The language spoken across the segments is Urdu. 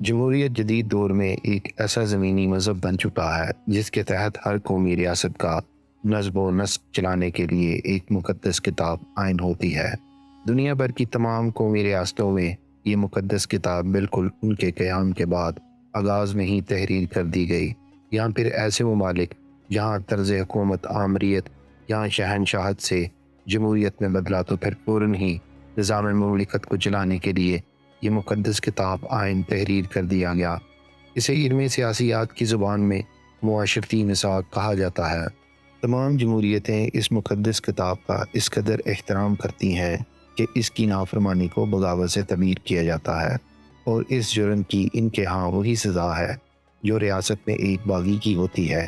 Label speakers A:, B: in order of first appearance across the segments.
A: جمہوریت جدید دور میں ایک ایسا زمینی مذہب بن چکا ہے جس کے تحت ہر قومی ریاست کا نظم و نسق چلانے کے لیے ایک مقدس کتاب آئین ہوتی ہے۔ دنیا بھر کی تمام قومی ریاستوں میں یہ مقدس کتاب بالکل ان کے قیام کے بعد آغاز میں ہی تحریر کر دی گئی، یا پھر ایسے ممالک جہاں طرز حکومت آمریت یا شہنشاہت سے جمہوریت میں بدلا تو پھر فوراً ہی نظام مملکت کو چلانے کے لیے یہ مقدس کتاب آئین تحریر کر دیا گیا۔ اسے علم سیاسیات کی زبان میں معاشرتی مساق کہا جاتا ہے۔ تمام جمہوریتیں اس مقدس کتاب کا اس قدر احترام کرتی ہیں کہ اس کی نافرمانی کو بغاوت سے تعبیر کیا جاتا ہے، اور اس جرم کی ان کے ہاں وہی سزا ہے جو ریاست میں ایک باغی کی ہوتی ہے۔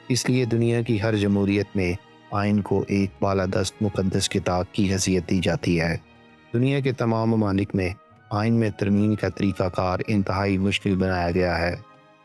A: اس لیے دنیا کی ہر جمہوریت میں آئین کو ایک بالادست مقدس کتاب کی حیثیت دی جاتی ہے۔ دنیا کے تمام ممالک میں آئین میں ترمیم کا طریقہ کار انتہائی مشکل بنایا گیا ہے۔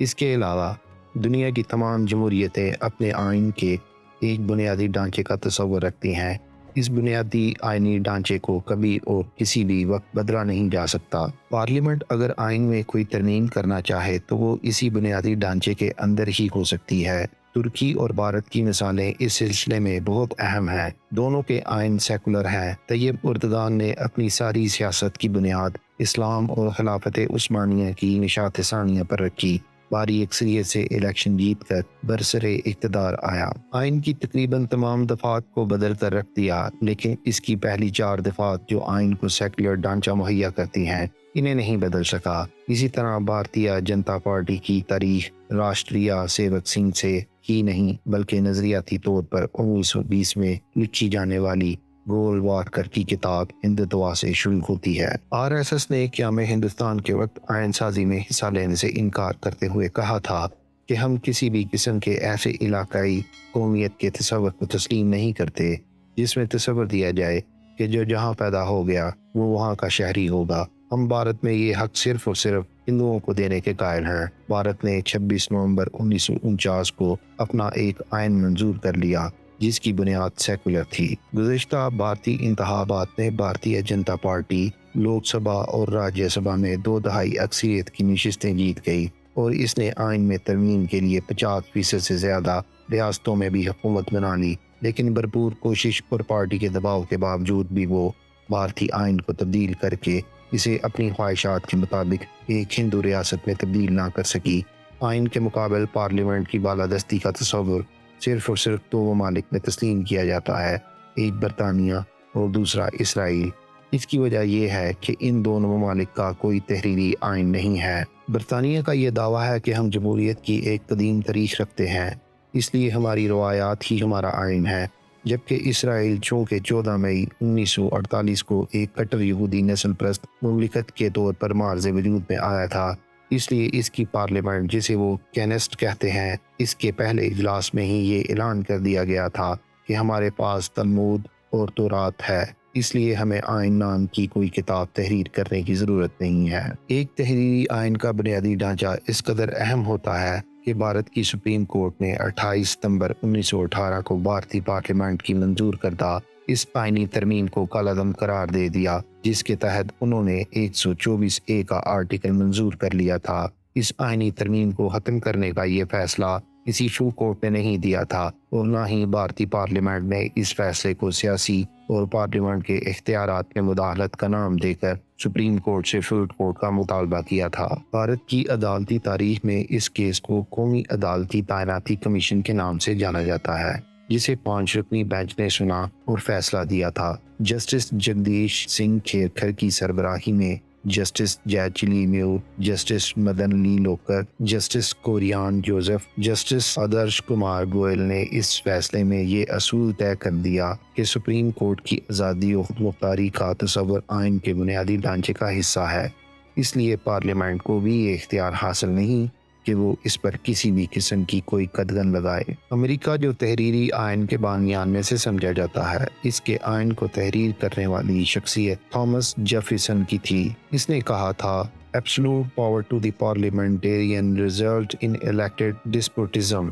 A: اس کے علاوہ دنیا کی تمام جمہوریتیں اپنے آئین کے ایک بنیادی ڈھانچے کا تصور رکھتی ہیں۔ اس بنیادی آئینی ڈھانچے کو کبھی اور کسی بھی وقت بدلا نہیں جا سکتا۔ پارلیمنٹ اگر آئین میں کوئی ترمیم کرنا چاہے تو وہ اسی بنیادی ڈھانچے کے اندر ہی ہو سکتی ہے۔ ترکی اور بھارت کی مثالیں اس سلسلے میں بہت اہم ہیں۔ دونوں کے آئین سیکولر ہیں۔ طیب اردگان نے اپنی ساری سیاست کی بنیاد اسلام اور خلافت عثمانیہ کی نشاط ثانیہ پر رکھی۔ بھاری اکثریت سے الیکشن جیت کر برسر اقتدار آیا۔ آئین کی تقریباً تمام دفعات کو بدل کر رکھ دیا، لیکن اس کی پہلی 4 دفعات جو آئین کو سیکولر ڈھانچہ مہیا کرتی ہیں انہیں نہیں بدل سکا۔ اسی طرح بھارتیہ جنتا پارٹی کی تاریخ راشٹریہ سیوک سنگھ سے ہی نہیں بلکہ نظریاتی طور پر 1920 میں لکھی جانے والی گول واڈکر کی کتاب ہندتوا سے شروع ہوتی ہے۔ RSS نے قیام ہندوستان کے وقت آئین سازی میں حصہ لینے سے انکار کرتے ہوئے کہا تھا کہ ہم کسی بھی قسم کے ایسے علاقائی قومیت کے تصور کو تسلیم نہیں کرتے جس میں تصور دیا جائے کہ جو جہاں پیدا ہو گیا وہ وہاں کا شہری ہوگا۔ ہم بھارت میں یہ حق صرف اور صرف ہندوؤں کو دینے کے قائل ہیں۔ بھارت نے 26 نومبر 1949 کو اپنا ایک آئین منظور کر لیا جس کی بنیاد سیکولر تھی۔ گزشتہ بھارتی انتخابات میں بھارتیہ جنتا پارٹی لوک سبھا اور راجیہ سبھا میں 2/3 اکثریت کی نشستیں جیت گئی، اور اس نے آئین میں ترمیم کے لیے 50% سے زیادہ ریاستوں میں بھی حکومت بنا لی، لیکن بھرپور کوشش اور پارٹی کے دباؤ کے باوجود بھی وہ بھارتی آئین کو تبدیل کر کے اسے اپنی خواہشات کے مطابق ایک ہندو ریاست میں تبدیل نہ کر سکی۔ آئین کے مقابل پارلیمنٹ کی بالادستی کا تصور صرف اور صرف 2 ممالک میں تسلیم کیا جاتا ہے، ایک برطانیہ اور دوسرا اسرائیل۔ اس کی وجہ یہ ہے کہ ان دونوں ممالک کا کوئی تحریری آئین نہیں ہے۔ برطانیہ کا یہ دعویٰ ہے کہ ہم جمہوریت کی ایک قدیم تاریخ رکھتے ہیں، اس لیے ہماری روایات ہی ہمارا آئین ہے، جبکہ اسرائیل چونکہ 14 مئی 1948 کو ایک کٹر یہودی نسل پرست مملکت کے طور پر معرض وجود میں آیا تھا، اس لیے اس کی پارلیمنٹ جسے وہ کینسٹ کہتے ہیں، اس کے پہلے اجلاس میں ہی یہ اعلان کر دیا گیا تھا کہ ہمارے پاس تلمود اور تورات ہے، اس لیے ہمیں آئین نام کی کوئی کتاب تحریر کرنے کی ضرورت نہیں ہے۔ ایک تحریری آئین کا بنیادی ڈھانچہ اس قدر اہم ہوتا ہے کہ بھارت کی سپریم کورٹ نے 28 ستمبر 1918 کو بھارتی پارلیمنٹ کی منظور کردہ اس آئینی ترمیم کو کالعدم قرار دے دیا، جس کے تحت انہوں نے 124A کا آرٹیکل منظور کر لیا تھا۔ اس آئینی ترمیم کو ختم کرنے کا یہ فیصلہ کسی فل کورٹ نے نہیں دیا تھا، اور نہ ہی بھارتی پارلیمنٹ نے اس فیصلے کو سیاسی اور پارلیمنٹ کے اختیارات میں مداخلت کا نام دے کر سپریم کورٹ سے فل کورٹ کا مطالبہ کیا تھا۔ بھارت کی عدالتی تاریخ میں اس کیس کو قومی عدالتی تعیناتی کمیشن کے نام سے جانا جاتا ہے، جسے 5 رکنی بینچ نے سنا اور فیصلہ دیا تھا۔ جسٹس جگدیش سنگھ کھیرکر کی سربراہی میں جسٹس جے چلی میور، جسٹس مدن لی لوکر، جسٹس کوریان جوزف، جسٹس آدرش کمار گوئل نے اس فیصلے میں یہ اصول طے کر دیا کہ سپریم کورٹ کی آزادی و خود مختاری کا تصور آئین کے بنیادی ڈھانچے کا حصہ ہے، اس لیے پارلیمنٹ کو بھی یہ اختیار حاصل نہیں کہ وہ اس پر کسی بھی قسم کی کوئی قدغن لگائے۔ امریکہ جو تحریری آئین کے بانیان میں سے سمجھا جاتا ہے، اس کے آئین کو تحریر کرنے والی شخصیت تھامس جیفرسن کی تھی۔ اس نے کہا تھا "Absolute power to the parliamentarian result in elected despotism"۔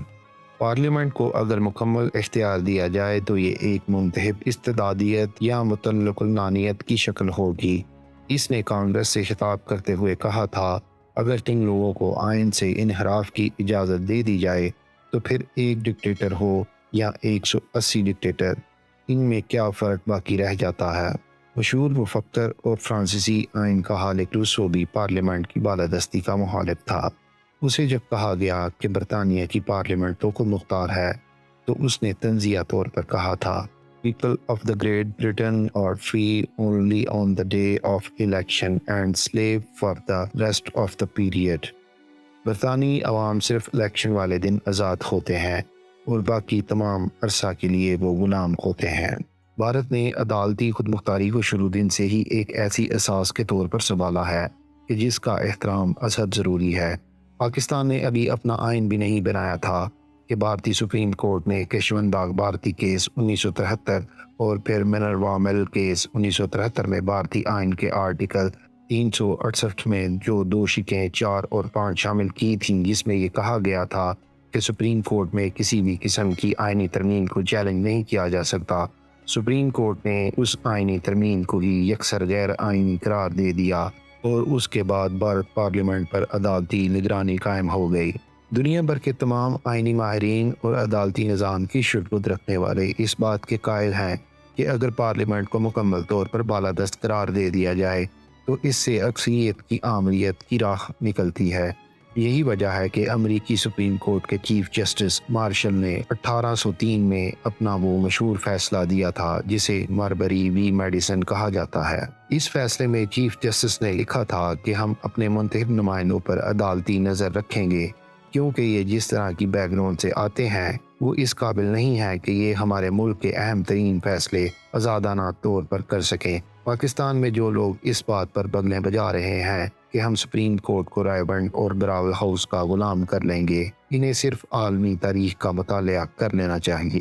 A: Parliament کو اگر مکمل اختیار دیا جائے تو یہ ایک منتخب استبدادیت یا مطلق العنانیت کی شکل ہوگی۔ اس نے کانگریس سے خطاب کرتے ہوئے کہا تھا اگر ان لوگوں کو آئین سے انحراف کی اجازت دے دی جائے تو پھر ایک ڈکٹیٹر ہو یا 180 ڈکٹیٹر، ان میں کیا فرق باقی رہ جاتا ہے؟ مشہور مفکر اور فرانسیسی آئین کا خالق روسو بھی پارلیمنٹ کی بالادستی کا مخالف تھا۔ اسے جب کہا گیا کہ برطانیہ کی پارلیمنٹ تو خود مختار ہے تو اس نے تنزیہ طور پر کہا تھا People of the Great Britain are free only on the day of election and slave for the rest of the period۔ برطانوی عوام صرف الیکشن والے دن آزاد ہوتے ہیں اور باقی تمام عرصہ کے لیے وہ غلام ہوتے ہیں۔ بھارت نے عدالتی خود مختاری کو شروع دن سے ہی ایک ایسی اساس کے طور پر سنبھالا ہے کہ جس کا احترام ازحد ضروری ہے۔ پاکستان نے ابھی اپنا آئین بھی نہیں بنایا تھا کہ بھارتی سپریم کورٹ نے کیشون باغ بھارتی کیس 1973 اور پھر منروا مل کیس 1973 میں بھارتی آئین کے آرٹیکل 368 میں جو دو شقیں 4 اور 5 شامل کی تھیں، جس میں یہ کہا گیا تھا کہ سپریم کورٹ میں کسی بھی قسم کی آئینی ترمیم کو چیلنج نہیں کیا جا سکتا۔ سپریم کورٹ نے اس آئینی ترمیم کو ہی یکسر غیر آئینی قرار دے دیا اور اس کے بعد بھارت پارلیمنٹ پر عدالتی نگرانی قائم ہو گئی۔ دنیا بھر کے تمام آئینی ماہرین اور عدالتی نظام کی شرکت رکھنے والے اس بات کے قائل ہیں کہ اگر پارلیمنٹ کو مکمل طور پر بالادست قرار دے دیا جائے تو اس سے اکثریت کی آمریت کی راہ نکلتی ہے۔ یہی وجہ ہے کہ امریکی سپریم کورٹ کے چیف جسٹس مارشل نے 1803 میں اپنا وہ مشہور فیصلہ دیا تھا جسے ماربری وی میڈیسن کہا جاتا ہے۔ اس فیصلے میں چیف جسٹس نے لکھا تھا کہ ہم اپنے منتخب نمائندوں پر عدالتی نظر رکھیں گے کیونکہ یہ جس طرح کی بیک گراؤنڈ سے آتے ہیں وہ اس قابل نہیں ہے کہ یہ ہمارے ملک کے اہم ترین فیصلے آزادانہ طور پر کر سکیں۔ پاکستان میں جو لوگ اس بات پر بغلیں بجا رہے ہیں کہ ہم سپریم کورٹ کو رائے بند اور براول ہاؤس کا غلام کر لیں گے، انہیں صرف عالمی تاریخ کا مطالعہ کر لینا چاہیے۔